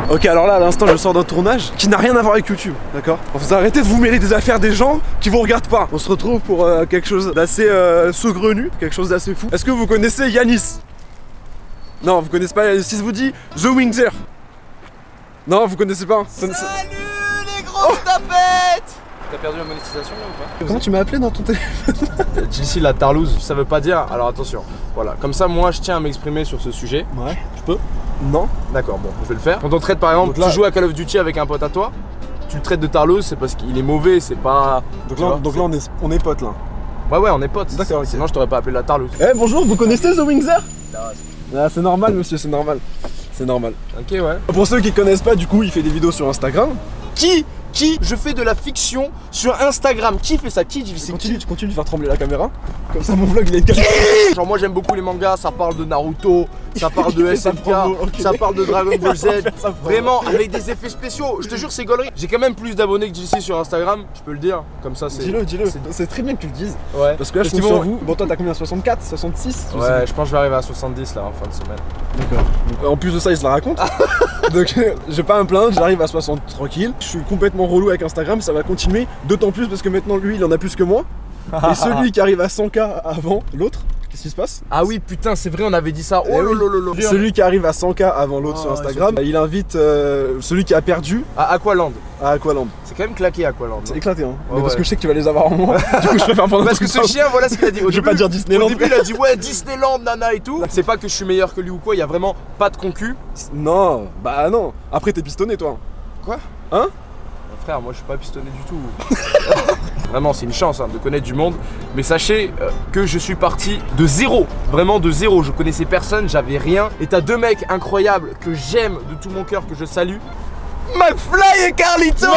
Ok, alors là, à l'instant, je sors d'un tournage qui n'a rien à voir avec YouTube, d'accord? Vous arrêtez de vous mêler des affaires des gens qui vous regardent pas. On se retrouve pour quelque chose d'assez saugrenu, quelque chose d'assez fou. Est-ce que vous connaissez Yanis? Non, vous connaissez pas. Si je vous dis The Wingzer. Non, vous connaissez pas. Salut les grosses tapettes. T'as perdu la monétisation là ou pas? Comment tu m'as appelé dans ton téléphone? JC la tarlouse, ça veut pas dire. Alors attention, voilà, comme ça moi je tiens à m'exprimer sur ce sujet. Ouais. Je peux? Non. D'accord, bon, je vais le faire. Quand on traite par exemple, tu joues à Call of Duty avec un pote à toi, tu le traites de tarlouse, c'est parce qu'il est mauvais, c'est pas. Donc là on est potes là. Ouais, on est potes. D'accord. Sinon je t'aurais pas appelé la tarlouse. Eh bonjour, vous connaissez The Wingzer? Ah, c'est normal monsieur, c'est normal. C'est normal. Ok, ouais. Pour ceux qui connaissent pas, du coup, il fait des vidéos sur Instagram. Qui je fais de la fiction sur Instagram. Qui fait ça? Qui Tu continues de faire trembler la caméra. Comme ça mon vlog il est calme. Genre moi j'aime beaucoup les mangas, ça parle de Naruto, ça parle de SNK, ça parle de Dragon Ball Z. Vraiment avec des effets spéciaux. Je te jure c'est gaulerie. J'ai quand même plus d'abonnés que JC sur Instagram, je peux le dire. Comme ça c'est. Dis-le. C'est très bien que tu le dises. Ouais. Parce que là je suis sur vous. Bon toi t'as combien? 64? 66? Ouais, je pense que je vais arriver à 70 là en fin de semaine. D'accord. En plus de ça il se la raconte. Donc je vais pas me plaindre, j'arrive à 60 tranquille. Je suis complètement relou avec Instagram, ça va continuer. D'autant plus parce que maintenant lui il en a plus que moi. Et celui qui arrive à 100K avant l'autre, qu'est-ce qui se passe? Ah oui putain c'est vrai on avait dit ça. Oh lolo. Celui qui arrive à 100K avant l'autre sur Instagram, il invite celui qui a perdu à Aqualand. À Aqualand. C'est quand même claqué Aqualand. C'est éclaté hein. Mais parce que je sais que tu vas les avoir en moi. Du coup je préfère prendre. Parce que ce chien voilà ce qu'il a dit. Je vais pas dire Disneyland. Au début il a dit ouais Disneyland nana et tout. C'est pas que je suis meilleur que lui ou quoi, il y a vraiment pas de concu. Non, bah non. Après t'es pistonné toi. Quoi? Hein? Frère, moi je suis pas pistonné du tout. Vraiment, c'est une chance hein, de connaître du monde. Mais sachez que je suis parti de zéro. Vraiment de zéro. Je connaissais personne, j'avais rien. Et t'as deux mecs incroyables que j'aime de tout mon cœur, que je salue. McFly et Carlito. Bah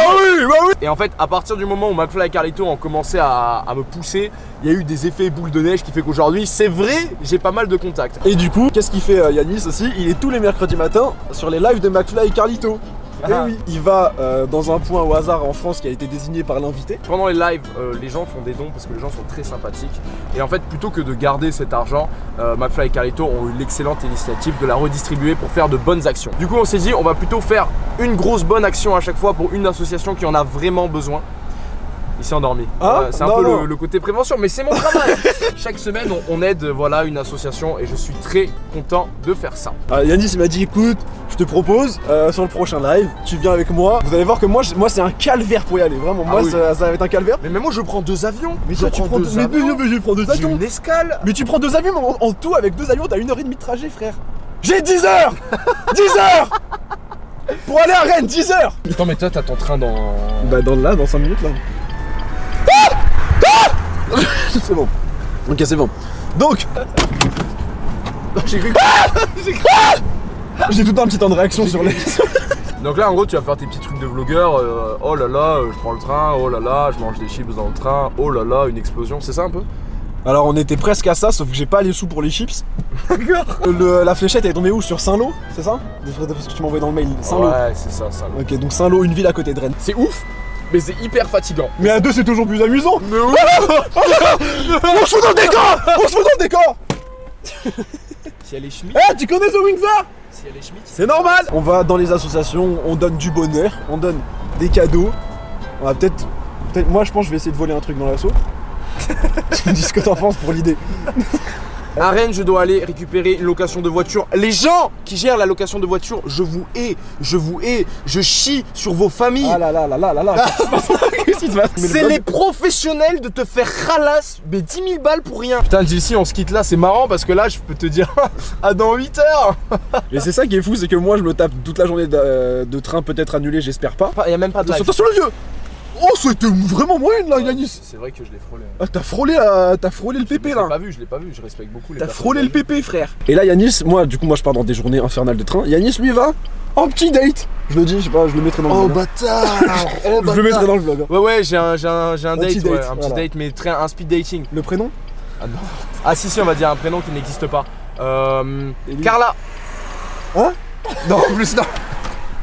oui. Et en fait, à partir du moment où McFly et Carlito ont commencé à me pousser, il y a eu des effets boule de neige qui fait qu'aujourd'hui, c'est vrai, j'ai pas mal de contacts. Et du coup, qu'est-ce qu'il fait Yanis aussi? Il est tous les mercredis matins sur les lives de McFly et Carlito. Et oui, il va dans un point au hasard en France qui a été désigné par l'invité. Pendant les lives, les gens font des dons parce que les gens sont très sympathiques. Et en fait, plutôt que de garder cet argent, McFly et Carlito ont eu l'excellente initiative de la redistribuer pour faire de bonnes actions. Du coup, on s'est dit, on va plutôt faire une grosse bonne action à chaque fois pour une association qui en a vraiment besoin. Il s'est endormi. Ah, c'est un peu le côté prévention, mais c'est mon travail. Chaque semaine, on aide voilà, une association et je suis très content de faire ça. Yanis il m'a dit écoute, je te propose sur le prochain live, tu viens avec moi. Vous allez voir que moi c'est un calvaire pour y aller. Vraiment, moi ça va être un calvaire. Mais moi je prends 2 avions. Mais toi tu prends 2 avions. Mais je prends 2 avions. J'ai une escale. Mais tu prends 2 avions, mais en tout avec 2 avions t'as 1h30 de trajet frère. J'ai 10 heures 10 heures pour aller à Rennes, 10 heures. Attends mais toi t'as ton train dans... Bah dans 5 minutes là. C'est bon. Ok c'est bon. Donc j'ai cru que... J'ai tout un petit temps de réaction sur les... Donc là en gros tu vas faire tes petits trucs de vlogueur, oh là là je prends le train, oh là là je mange des chips dans le train, oh là là une explosion, c'est ça un peu? Alors on était presque à ça sauf que j'ai pas les sous pour les chips. D'accord. La fléchette elle est tombée où? Sur Saint-Lô, c'est ça? Parce que tu m'as envoyé dans le mail, Saint-Lô. Ouais c'est ça, Saint-Lô. Ok donc Saint-Lô, une ville à côté de Rennes. C'est ouf mais c'est hyper fatigant. Mais à 2 c'est toujours plus amusant. Mais oui. On se fout dans le décor. On se fout dans le décor. Si elle est Schmitt. Eh tu connais The Wingzer? Si elle est Schmitt. C'est normal. On va dans les associations, on donne du bonheur, on donne des cadeaux. On va peut-être moi je pense que je vais essayer de voler un truc dans l'assaut. Tu me dis ce que t'en penses pour l'idée. À Rennes, je dois aller récupérer une location de voiture. Les gens qui gèrent la location de voiture, je vous hais, je chie sur vos familles. Ah là là là là là là. Qu'est-ce qui se passe? C'est les professionnels de te faire ralasse, mais 10 000 balles pour rien. Putain, JC, on se quitte là, c'est marrant parce que là, je peux te dire, à dans 8 heures. Mais c'est ça qui est fou, c'est que moi, je me tape toute la journée de train peut-être annulé, j'espère pas. Il y a même pas de live. Attention le vieux. Oh, c'était vraiment moyen là, Yanis. C'est vrai que je l'ai frôlé. Ah, t'as frôlé le pépé là. Je l'ai pas vu, je respecte beaucoup les T'as frôlé le pépé, frère. Et là, Yanis, moi, du coup, moi, je pars dans des journées infernales de train. Yanis, lui, va en petit date. Je le dis, je sais pas, je le mettrai dans le vlog. Oh bâtard. Je le mettrai dans le vlog. Ouais, j'ai un date, un petit voilà. date, mais un speed dating. Le prénom? Ah non. Ah si, on va dire un prénom qui n'existe pas. Carla. Hein? Non, en plus, non.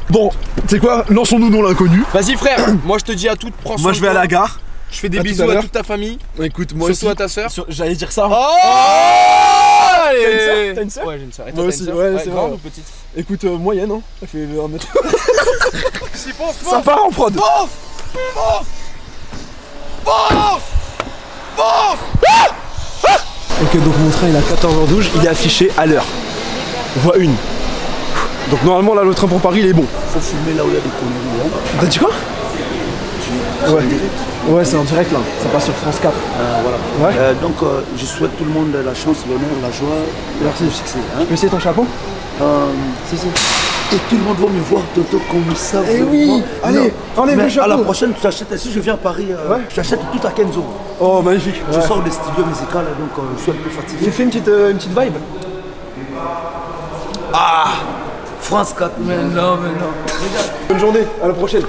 Bon, tu sais quoi, lançons-nous dans l'inconnu. Vas-y frère, moi je te dis à toutes, prends soin. Moi je vais à la gare. Je fais des bisous à toute ta famille. Écoute, moi surtout aussi. À ta soeur. J'allais dire ça. Oh allez. T'as une sœur? Ouais, j'ai une sœur. Et Moi toi, aussi, t'as une ouais, sœur c'est grande vrai. ou petite? Écoute, moyenne, hein. Elle fait 1 mètre. Si, pense, Ça part en prod. Ok, donc mon train il est à 14h12, il est affiché à l'heure. Voie 1. Donc normalement là le train pour Paris il est bon. Faut filmer là où il y a des conneries. Hein. T'as dit quoi? Ouais. Ouais, c'est en direct là, ça passe sur France 4. Voilà. Ouais. Donc je souhaite tout le monde la chance, l'honneur, la joie, Merci. le succès. Hein. Tu peux essayer ton chapeau? Si. Et tout le monde va me voir Toto comme ça. Eh vraiment. oui. Allez, Non. enlève Mais le chapeau. à la prochaine, tu achètes. Si je viens à Paris, je t'achète tout à Kenzo. Oh magnifique. Je Ouais. sors des studios musicaux, donc je suis un peu fatigué. J'ai fait une petite vibe. France 4, mais non. Bonne journée, à la prochaine.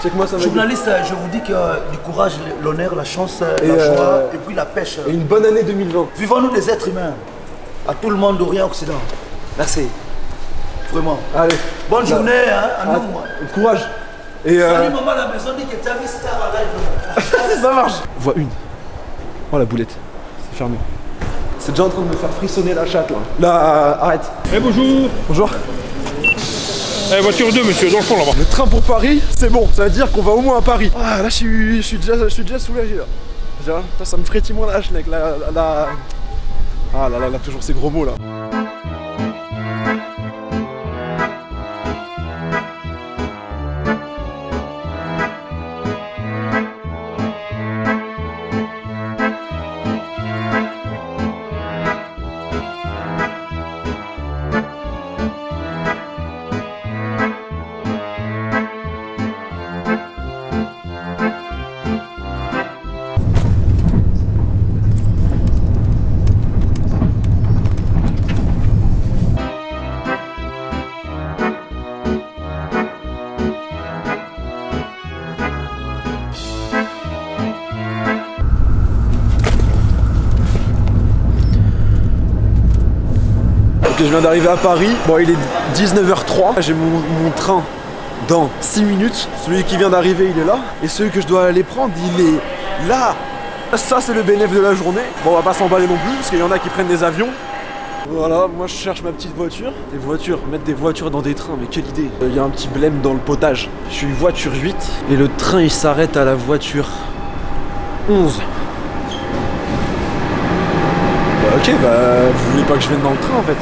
Check-moi ça va. Journaliste, je vous dis que du courage, l'honneur, la chance, Et, la joie, et puis la pêche. Et une bonne année 2020. Vivons-nous des êtres humains. À tout le monde d'Orient Occident. Merci. Vraiment. Allez. Bonne journée hein, à nous. Courage. Et Salut maman à la maison, dit que tu as vu Star à live. ça marche. Voie 1. Oh la boulette. C'est fermé. C'est déjà en train de me faire frissonner la chatte là. Là, arrête. Eh bonjour. Bonjour. Eh voiture 2 monsieur, dans le fond là-bas. Le train pour Paris, c'est bon. Ça veut dire qu'on va au moins à Paris. Ah là, je suis déjà soulagé là. Déjà, ça me frétille moins la hache, mec. Ah là, toujours ces gros mots là. Ok, je viens d'arriver à Paris. Bon, il est 19h03. J'ai mon train dans 6 minutes. Celui qui vient d'arriver, il est là. Et celui que je dois aller prendre, il est là. Ça, c'est le bénéfice de la journée. Bon, on va pas s'emballer non plus, parce qu'il y en a qui prennent des avions. Voilà, moi je cherche ma petite voiture. Des voitures, mettre des voitures dans des trains, mais quelle idée. Il y a un petit blême dans le potage. Je suis voiture 8 et le train il s'arrête à la voiture 11. Ok, bah vous voulez pas que je vienne dans le train en fait.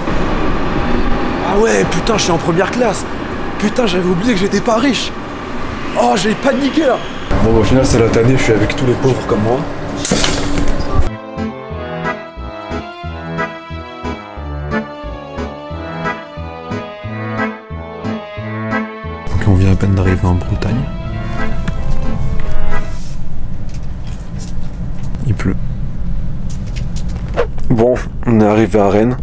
Ah ouais, putain, je suis en première classe. Putain, j'avais oublié que j'étais pas riche. Oh, j'ai paniqué là. Bon, au final, c'est la tannée, je suis avec tous les pauvres comme moi. Donc, on vient à peine d'arriver en Bretagne. Il pleut. Bon, on est arrivé à Rennes.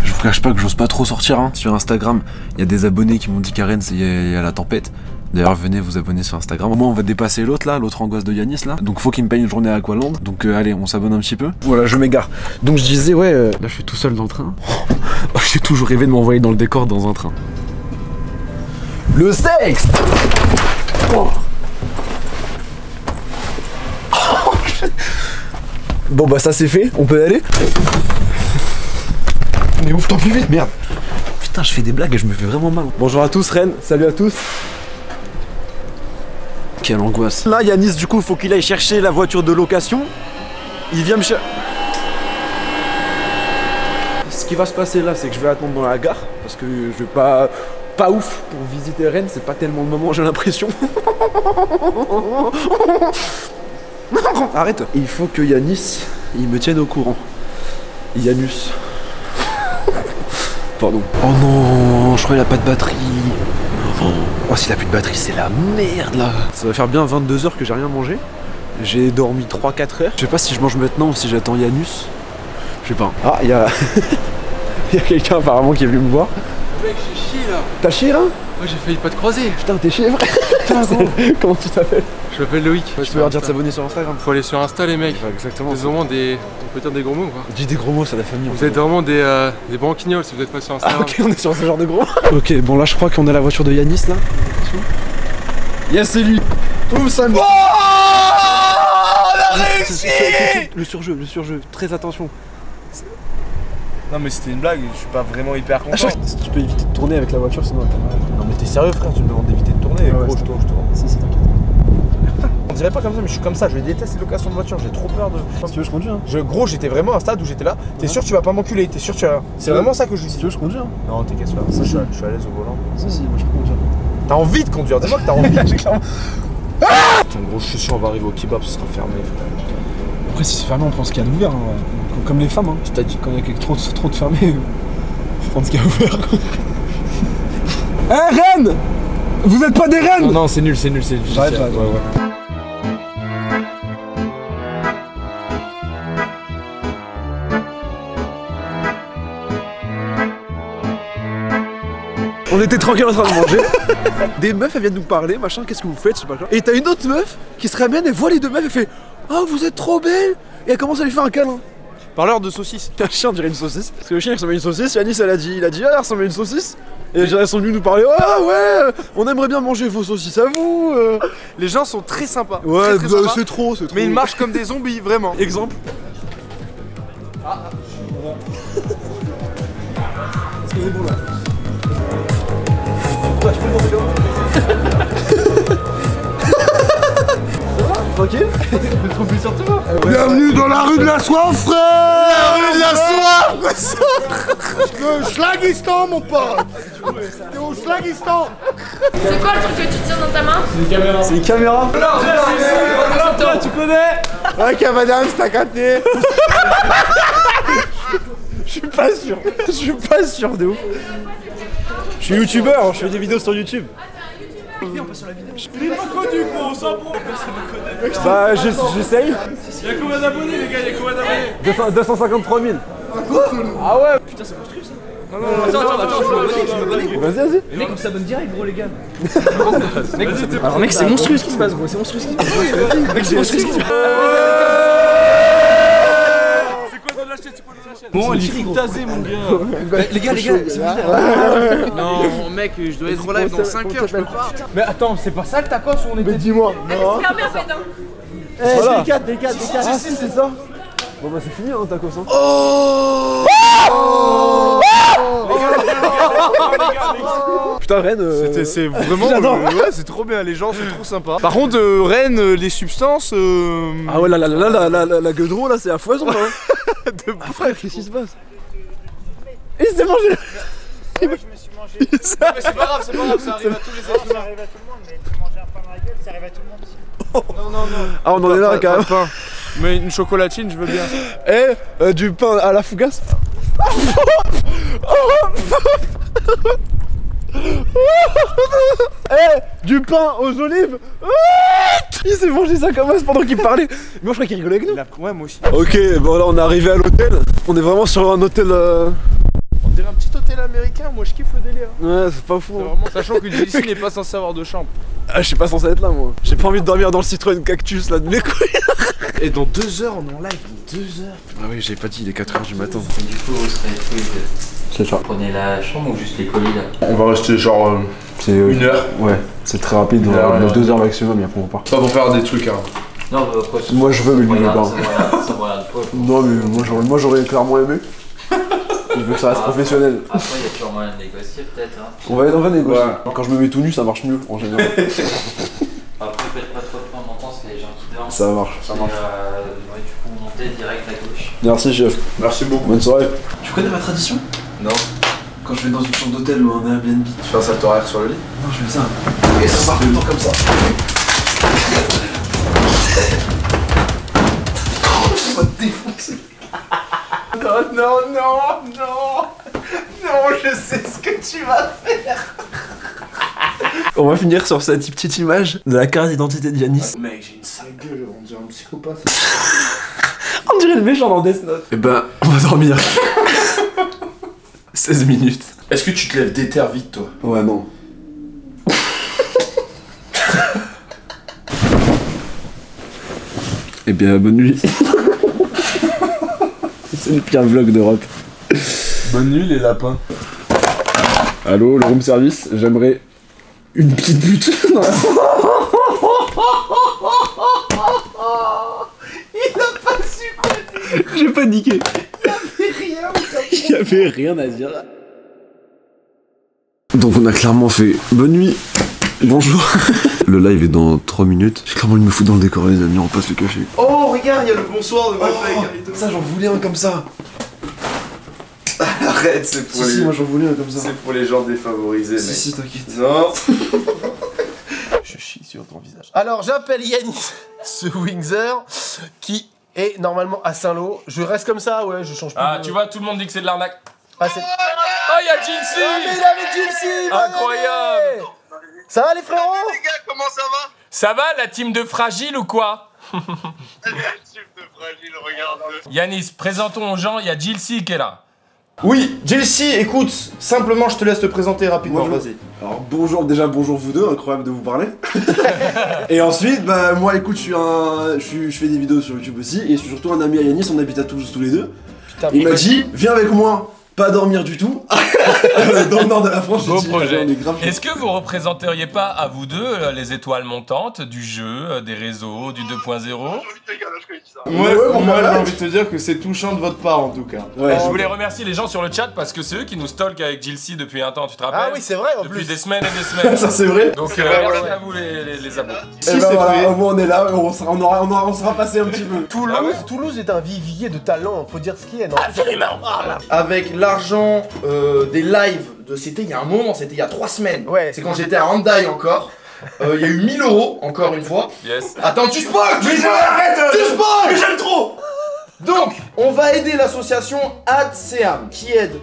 Je vous cache pas que j'ose pas trop sortir hein. Sur Instagram, il y a des abonnés qui m'ont dit qu'à Rennes il y a la tempête. D'ailleurs venez vous abonner sur Instagram. Au moins on va dépasser l'autre là, l'autre angoisse de Yanis là. Donc faut qu'il me paye une journée à Aqualand. Donc allez, on s'abonne un petit peu. Voilà, je m'égare. Donc je disais ouais, là je suis tout seul dans le train. J'ai toujours rêvé de m'envoyer dans le décor dans un train. Le sexe. Oh. Bon bah ça c'est fait, on peut y aller. Mais ouvre-toi plus vite, merde. Putain, je fais des blagues et je me fais vraiment mal. Bonjour à tous, Rennes, salut à tous. Quelle angoisse. Là, Yanis, du coup, faut qu'il aille chercher la voiture de location. Il vient me chercher. Ce qui va se passer là, c'est que je vais attendre dans la gare. Parce que je vais pas ouf pour visiter Rennes, c'est pas tellement le moment, j'ai l'impression. Arrête. Il faut que Yanis, il me tienne au courant. Yanus. Pardon. Oh non, je crois qu'il a pas de batterie. Oh, s'il a plus de batterie, c'est la merde là. Ça va faire bien 22 heures que j'ai rien mangé. J'ai dormi 3-4 heures. Je sais pas si je mange maintenant ou si j'attends Yanus. Je sais pas. Ah, il y a... il y a quelqu'un apparemment qui est venu me voir. Mec, j'ai chié là. T'as chié là? Ouais, j'ai failli pas te croiser. Putain, t'es chié frère. Putain, comment tu t'appelles? Je m'appelle Loïc. Tu peux leur dire de s'abonner sur Instagram. Faut aller sur Insta, les mecs. Ouais, exactement. Vous êtes vraiment des. On peut dire des gros mots ou pas? Dis des gros mots, c'est la famille. Vous êtes vraiment des branquignoles si vous êtes pas sur Instagram. Ah, ok, on est sur ce genre de gros. Ok, bon là je crois qu'on a la voiture de Yanis là. Yes, c'est lui. Ouf, ça me... Oh, on a réussi. Le surjeu, très attention. Non mais c'était une blague, je suis pas vraiment hyper content. Si tu peux éviter de tourner avec la voiture, sinon t'as mal. Non mais t'es sérieux frère, tu me demandes d'éviter de tourner, Ouais, gros, c'est je tourne. Si, t'inquiète. On dirait pas comme ça, mais je suis comme ça, je déteste les locations de voiture, j'ai trop peur de... Si tu veux, je conduis. Hein. Gros, j'étais vraiment à un stade où j'étais là, t'es sûr que tu vas pas m'enculer, t'es sûr que tu vas... C'est vraiment ça que je dis. Si tu veux, je conduis. Hein. Non, t'inquiète pas, je suis à l'aise au volant. Si, moi je peux conduire. T'as envie de conduire, dis-moi que t'as envie. J'ai clairement... Putain gros, je suis sûr on va arriver au kebab, ce sera fermé. Après, si c'est fermé, on prend ce qu'il y a d'ouvert. Hein. Comme les femmes. Hein. Je t'ai dit. Quand il y a trop de fermé, faut prendre ce qu'il y a ouvert. Eh, Rennes! Vous êtes pas des reines! Non, c'est nul, J'arrête là. Ouais. On était tranquille en train de manger. Des meufs, elles viennent nous parler, machin, qu'est-ce que vous faites, je sais pas quoi. Et t'as une autre meuf qui se ramène, elle voit les deux meufs, elle fait oh, vous êtes trop belles! Et elle commence à lui faire un câlin. Parleur de saucisse. Un chien dirait une saucisse. Parce que le chien il ressemble à une saucisse, Yanis il a dit ah, elle ressemble à une saucisse. Et les gens elles sont venus nous parler ah ouais, on aimerait bien manger vos saucisses à vous. Les gens sont très sympas. Ouais, très sympas. c'est trop. Mais ils marchent comme des zombies, vraiment. Exemple. Est-ce qu'on est bon là? Ouais, je peux demander comment? Tranquille? Je peux trop plus sur toi. Bienvenue dans la rue de la soif, frère. La rue de la soif. Le Schlagistan, mon pote. T'es au Schlagistan. C'est quoi le truc que tu tiens dans ta main? C'est une caméra. Toi, tu connais? Ok, madame, c'est à capté. Je suis pas sûr. Je suis pas sûr de ouf. Je suis youtubeur, je fais des vidéos sur YouTube. Bah j'essaye. Y'a combien d'abonnés les gars, y'a combien d'abonnés? 253 000. Ah ouais. Putain, c'est monstrueux ça. Attends, je me bonne. Vas-y. Les mecs on s'abonne direct gros les gars. Alors mec c'est monstrueux ce qui se passe gros, c'est monstrueux ce qui se passe. Mec c'est monstrueux ce qui se passe. Bon, il est tasé mon gars. Les gars, c'est Non, mec, je dois être live dans 5 heures, je peux pas. Mais attends, c'est pas ça le tacos où on était? Mais dis-moi. fermé en fait. Hein. Voilà. Des 4, des 4, des 4. Ah si c'est ça. Bon bah c'est fini hein tacos hein. Putain Rennes C'est vraiment... J'adore. Ouais, c'est trop bien, les gens sont trop sympas. Par contre, Rennes, les substances... Ah ouais la gueudreau là c'est à foison là hein. Ah frère qu'est-ce qui se passe? Il s'est mangé. Ouais, je me suis mangé. Mais c'est pas grave, ça arrive à tous les êtres Ça arrive à tout le monde, mais tu manger un pain dans la gueule, ça arrive à tout le monde aussi. Non. Ah on en est là quand même. Pain. Mais une chocolatine, je veux bien. Eh du pain à la fougasse. Eh du pain aux olives. Il s'est mangé ça comme ça pendant qu'il parlait. Mais moi je crois qu'il rigolait avec nous. Ouais, moi aussi. Ok bon là on est arrivé à l'hôtel. On est vraiment sur un hôtel On dirait un petit hôtel américain, moi je kiffe le délire. Ouais c'est pas fou C'est hein. vraiment... Sachant que JC n'est pas censé avoir de chambre. Ah je suis pas censé être là moi. J'ai pas envie de dormir dans le Citroën cactus là de mes couilles. Et dans 2 heures, on est en live, dans 2 heures. Ah oui j'ai pas dit il est 4h du matin. Du coup, vous serez C'est ça. vous prenez la chambre ou juste les colis là? On va rester genre C'est 1 heure. Ouais c'est très rapide, Ouais, on a ouais. 2 heures maximum et après on part. Pas pour faire des trucs hein. Non, bah, après, Moi, je veux, mais lui, il veut pas. Ça me regarde pas. Non mais moi j'aurais clairement aimé. Il veut que ça reste professionnel. Après, il y a toujours moyen de négocier peut-être. Hein. On va négocier. Ouais. Quand je me mets tout nu ça marche mieux en général. Après, faites pas trop de temps montant, parce qu'il y a des gens qui dorment. Ça marche. Et, ouais, du coup, montez direct à gauche. Merci chef. Merci beaucoup. Bonne soirée. Tu connais ma tradition? Non. Quand je vais dans une chambre d'hôtel ou un Airbnb. Tu fais un salto arrière sur le lit? Non, je fais ça. Et ça part tout le temps comme ça. Je vais te défoncer. Non, je sais ce que tu vas faire. On va finir sur cette petite image de la carte d'identité de Yanis. Mec, j'ai une sale gueule, on dirait un psychopathe. On dirait le méchant dans Death Note. Eh ben, on va dormir. 16 minutes. Est-ce que tu te lèves déter vite, toi? Ouais, non. Eh bien, bonne nuit. C'est le pire vlog d'Europe. Bonne nuit, les lapins. Allô, le room service, j'aimerais une petite butte. Il a pas su quoi dire. J'ai paniqué. Il a fait rien, Il y avait rien à dire. Donc on a clairement fait bonne nuit. Bonjour. Le live est dans 3 minutes. J'ai clairement envie de me foutre dans le décor les amis, on passe le café. Oh regarde, il y a le bonsoir de McFly. Ça j'en voulais un comme ça. Arrête, c'est pour Si moi j'en voulais un comme ça. C'est pour les gens défavorisés, mec. Si t'inquiète. Non. Je chie sur ton visage. Alors j'appelle Yanis, ce Wingzer, qui est normalement à Saint-Lô. Je reste comme ça, ouais, je change pas. Ah, tu vois, tout le monde dit que c'est de l'arnaque. Ah, c'est... Oh, y'a Jilcy! Ah, mais il est avec Jilcy! Incroyable! Ça va les frérots? Les gars, comment ça va? Ça va, la team de Fragile ou quoi? La team de Fragile, regarde. Yanis, présentons aux gens, il y a Jilcy qui est là. Oui, Jilcy, écoute, simplement je te laisse te présenter rapidement, Bonjour. vas-y. Alors bonjour, déjà bonjour vous deux, incroyable de vous parler. Et ensuite, bah moi écoute, je fais des vidéos sur YouTube aussi, et je suis surtout un ami à Yanis, on habite à Toulouse tous les deux. Putain, Il m'a dit, viens avec moi, pas dormir du tout, dans le nord de la France. Beau j'ai dit, projet. on est grave chaud. Est-ce que vous représenteriez pas à vous deux les étoiles montantes du jeu, des réseaux, du 2.0? Ouais, Ouais, moi ouais. j'ai envie de te dire que c'est touchant de votre part en tout cas. Ouais, Je voulais remercier les gens sur le chat parce que c'est eux qui nous stalkent avec Jilcy depuis un temps, tu te rappelles? Ah oui, c'est vrai en Depuis plus. des semaines et des semaines. ça c'est vrai. Donc C'est vrai, merci ouais. à vous les abos. Et Si, ben c'est voilà, fait. au moins on est là, on sera passé un petit peu. Toulouse, Ah ouais Toulouse est un vivier de talent, faut dire ce qu'il y a, non? Avec l'argent des lives de c'était il y a un moment, c'était il y a 3 semaines. Ouais. C'est quand j'étais à Hyundai encore. Il y a eu 1000 € encore une fois. Yes. Attends, tu spoil! Tu spoil! Mais j'aime trop! Donc, on va aider l'association ADSEAM qui aide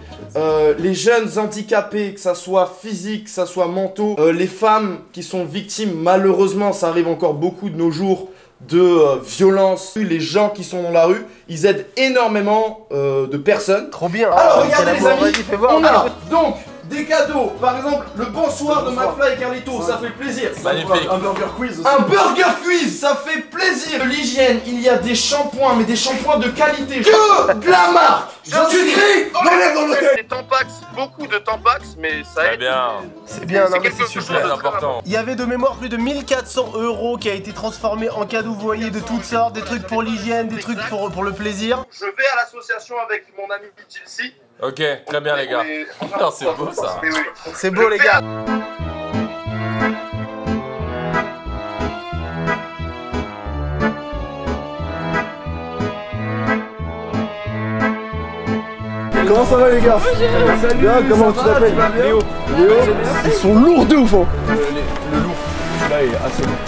les jeunes handicapés, que ça soit physique, que ça soit mentaux, les femmes qui sont victimes, malheureusement, ça arrive encore beaucoup de nos jours, de violences, les gens qui sont dans la rue, ils aident énormément de personnes. Trop bien. Alors regardez les amis, vas-y, fais voir. on a donc des cadeaux, par exemple le bonsoir de McFly et Carlito, ça fait plaisir. Magnifique. Un burger quiz aussi. Un burger quiz, ça fait plaisir. De l'hygiène, il y a des shampoings, mais des shampoings de qualité. Que de la marque. Tu cries dans l'air dans l'hôtel. Des Tampax, beaucoup de Tampax, mais ça Très aide. bien. C'est bien, non, mais quelque c'est chose super. Très important. Il y avait de mémoire plus de 1400 € qui a été transformé en cadeaux, vous voyez, de toutes sortes, des trucs pour l'hygiène, des trucs pour le plaisir. Je vais à l'association avec mon ami Jilcy. Ok, très bien les gars. Non, c'est beau ça. Oui, oui. C'est beau les gars. Comment ça va les gars? Salut. Bien, comment tu t'appelles? Léo. Léo. Ils sont lourds de ouf hein.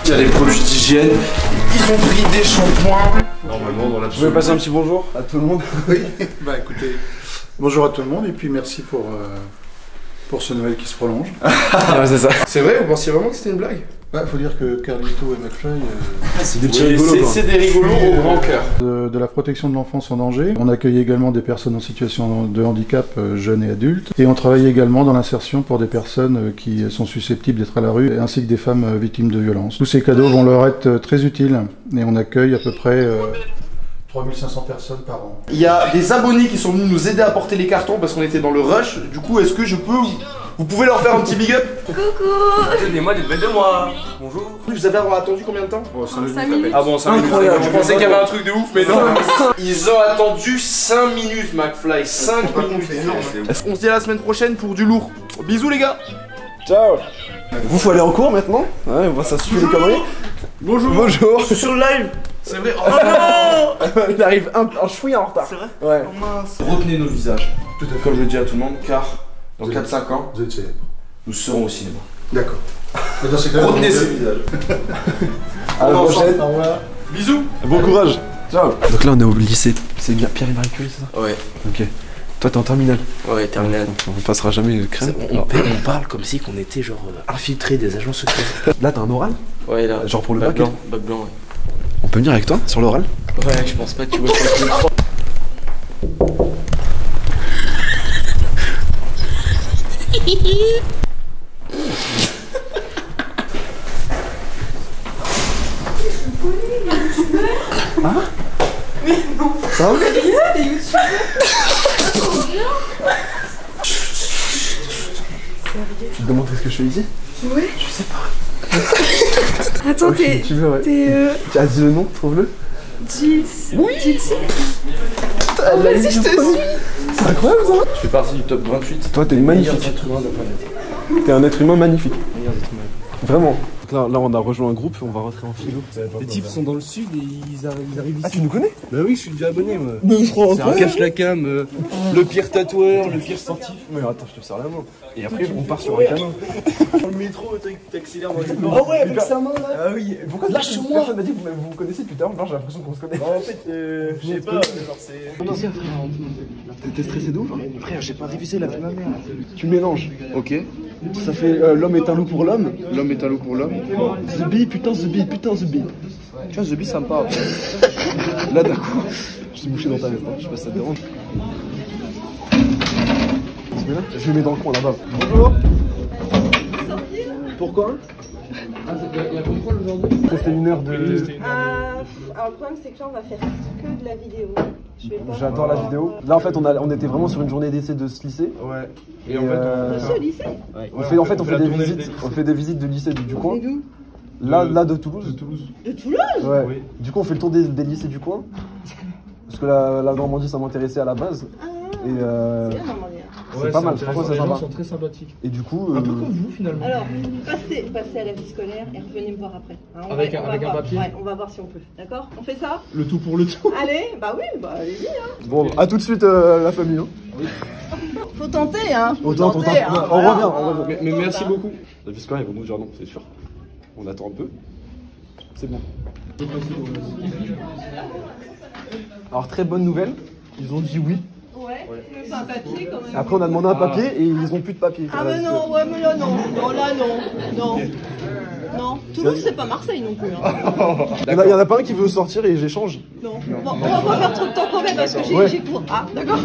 Il y a les produits d'hygiène, ils ont pris des shampoings. Normalement dans l'absolu. Vous pouvez passer un petit bonjour à tout le monde? Oui. Bah écoutez, bonjour à tout le monde et puis merci pour ce Noël qui se prolonge. Ah c'est ça. C'est vrai, vous pensiez vraiment que c'était une blague? Bah faut dire que Carlito et McFly C'est des petits Oui, rigolos quoi. c'est des rigolos au grand cœur. de la protection de l'enfance en danger. On accueille également des personnes en situation de handicap, jeunes et adultes. Et on travaille également dans l'insertion pour des personnes qui sont susceptibles d'être à la rue, ainsi que des femmes victimes de violences. Tous ces cadeaux vont leur être très utiles et on accueille à peu près 3500 personnes par an. Il y a des abonnés qui sont venus nous aider à porter les cartons parce qu'on était dans le rush. Du coup, est-ce que je peux... Vous pouvez leur faire un petit big up? Donnez-moi des nouvelles de moi. Bonjour. Vous avez attendu combien de temps? 5 minutes. Ah bon, 5 minutes. Incroyable. Je pensais qu'il y avait un truc de ouf, mais non. Ils ont attendu 5 minutes, McFly. 5 minutes. On se dit à la semaine prochaine pour du lourd. Bisous les gars. Ciao. Vous faut aller en cours maintenant? Ouais, moi ça suffit les conneries. Bonjour. Bonjour. Sur le live. C'est vrai. Oh non. Il arrive un chouïa en retard. C'est vrai? Ouais. Retenez nos visages. Tout à fait. Comme je le dis à tout le monde, car dans 4-5 ans, Vous êtes célèbres. nous serons au cinéma. D'accord. Dans ces cas-là, Retenez ces visages. À la prochaine. Au revoir. Bisous. Bon courage. Ciao. Donc là on est au lycée. C'est bien Pierre et Marie Curie, c'est ça? Ouais, Ok. Toi t'es en terminale. ouais, terminal. On passera jamais crème. On parle comme si qu'on était genre infiltrés des agents secrets. Là t'as un oral? Ouais, là. Genre pour le bac bac. blanc. Bac blanc, On peut venir avec toi sur l'oral? ouais. Ouais, je pense pas que tu vois sur le micro. Ça va? Tu te demandes ce que je fais ici? Ouais. Je sais pas. Attends, Ok, t'es. tu veux, ouais. T'es. Tu as dit le nom, trouve-le. Jilcy. Oui. Jilcy. Elle l'a Vas-y, dit je du te premier. suis. C'est incroyable ça. Je fais partie du top 28. Toi t'es magnifique. T'es un être humain magnifique. Vraiment. Là, on a rejoint un groupe, on va rentrer en philo. Les types sont dans le sud et ils arrivent ici. Ah, tu nous connais? Bah oui, je suis déjà abonné moi. C'est un cache la cam, le pire tatoueur, le pire sportif. Mais attends, je te sers la main. Et après, on part sur un canon. Dans le métro, t'accélères dans les Ah ouais, avec sa main là. Ah oui, Pourquoi lâche-moi? Personne m'a dit que vous vous connaissez depuis tout à l'heure, j'ai l'impression qu'on se connaît. en fait, je sais pas, genre c'est... T'es stressé d'où? Frère, j'ai pas révisé la vie de ma mère. Tu mélanges. Ok. Ça fait l'homme est un loup pour l'homme. L'homme est un loup pour l'homme. The Bee, putain, The Bee, putain, The Bee. Tu vois, The Bee, ça me parle. Là, d'un coup, je suis bouché dans ta veste, hein. Je sais pas si ça te dérange. Je le mets dans le coin là-bas. Bonjour. Pourquoi? C'était une heure de. Alors le problème c'est que là on va faire que de la vidéo. J'adore la vidéo. Là en fait on était vraiment sur une journée d'essai de ce lycée. Ouais. Et en fait Ce lycée on fait des visites de lycées du coin. Là de Toulouse. De Toulouse? Ouais. Oui. Du coup on fait le tour des lycées du coin. Parce que la Normandie ça m'intéressait à la base. Et C'est bien Normandie. c'est pas mal, franchement c'est Les gens sympa. sont très sympathiques. Et du coup. Un peu comme vous finalement. Alors, passez à la vie scolaire et revenez me voir après. Hein, Avec un voir. papier. Ouais, on va voir si on peut. D'accord? On fait ça? Le tout pour le tout. Allez, bah oui, bah allez-y. Hein. Bon, à tout de suite la famille. Hein. Faut tenter, hein. On tente. Hein. On revient. Mais merci beaucoup. La vie scolaire ils vont nous dire non, c'est sûr. On attend un peu. C'est bon. Alors très bonne nouvelle, ils ont dit oui. Ouais, mais pas un papier quand même. Après on a demandé un papier et ils ont plus de papier. Ah mais non, ouais mais là non, non là non, non. Toulouse c'est pas Marseille non plus. Hein. Il y en a pas un qui veut sortir et j'échange. Non. Bon, on va pas faire trop de temps quand même parce que j'ai cours. Ah d'accord.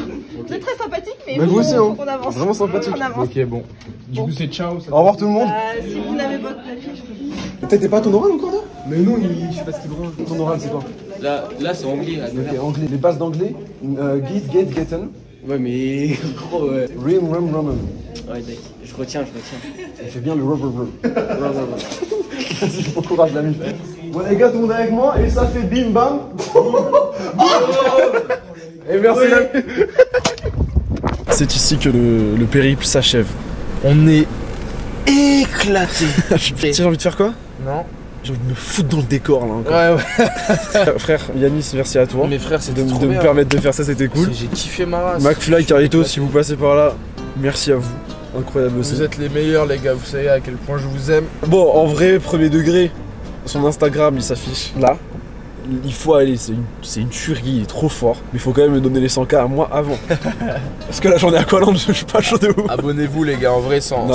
Vous êtes très sympathique mais vous aussi hein. On avance. Vraiment sympathique. On avance. Ok bon. Du coup c'est ciao. Au revoir tout le monde. Si vous n'avez pas de papier, je peux. T'étais pas à ton oral encore là? Mais non, je sais pas ce qu'il branle. Ton oral c'est quoi? Là c'est anglais. Ok, anglais. Les bases d'anglais. Git, get, getten. Ouais, mais gros, ouais. Rim, rum, rum. Ouais, je retiens. Il fait bien le rubber rum. Vas-y, bon courage l'ami. Bon les gars, tout le monde est avec moi et ça fait bim bam. Et merci l'ami. C'est ici que le périple s'achève. On est éclaté. J'ai envie de faire quoi? Non. J'ai envie de me foutre dans le décor là encore. Ouais. Frère Yanis, merci à toi. Mes frères, c'était de trop me bien. permettre de faire ça, c'était cool. J'ai kiffé ma race. McFly, Carlito, si vous passez par là, merci à vous. Incroyable aussi. Vous êtes les meilleurs les gars, vous savez à quel point je vous aime. Bon, en vrai, premier degré, son Instagram il s'affiche là. Il faut aller, c'est une tuerie, il est trop fort. Mais il faut quand même me donner les 100K à moi avant. Parce que là j'en ai à quoi l'an, je suis pas chaud de ouf. Abonnez-vous les gars, en vrai sans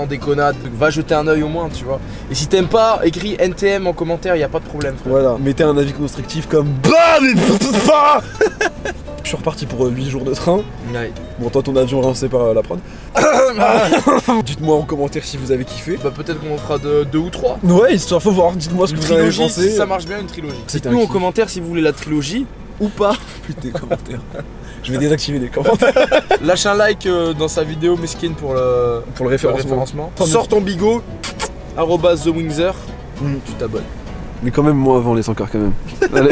déconnade, va jeter un œil au moins tu vois. Et si t'aimes pas, écris NTM en commentaire, y a pas de problème frère. Voilà, mettez un avis constructif comme BAM. Je suis reparti pour 8 jours de train. Ouais. Bon toi ton avion rincé par la prod. Dites-moi en commentaire si vous avez kiffé. Bah peut-être qu'on en fera 2 ou 3. Ouais, histoire faut voir, dites-moi ce que vous avez pensé. Si ça marche bien une trilogie. Dites-nous en commentaire si vous voulez la trilogie ou pas. Putain, commentaires. Je vais désactiver les commentaires. Lâche un like dans sa vidéo mesquine pour le référencement. Sors ton bigot, @TheWingzer, tu t'abonnes. Mais quand même moi avant les 100K quand même. Allez.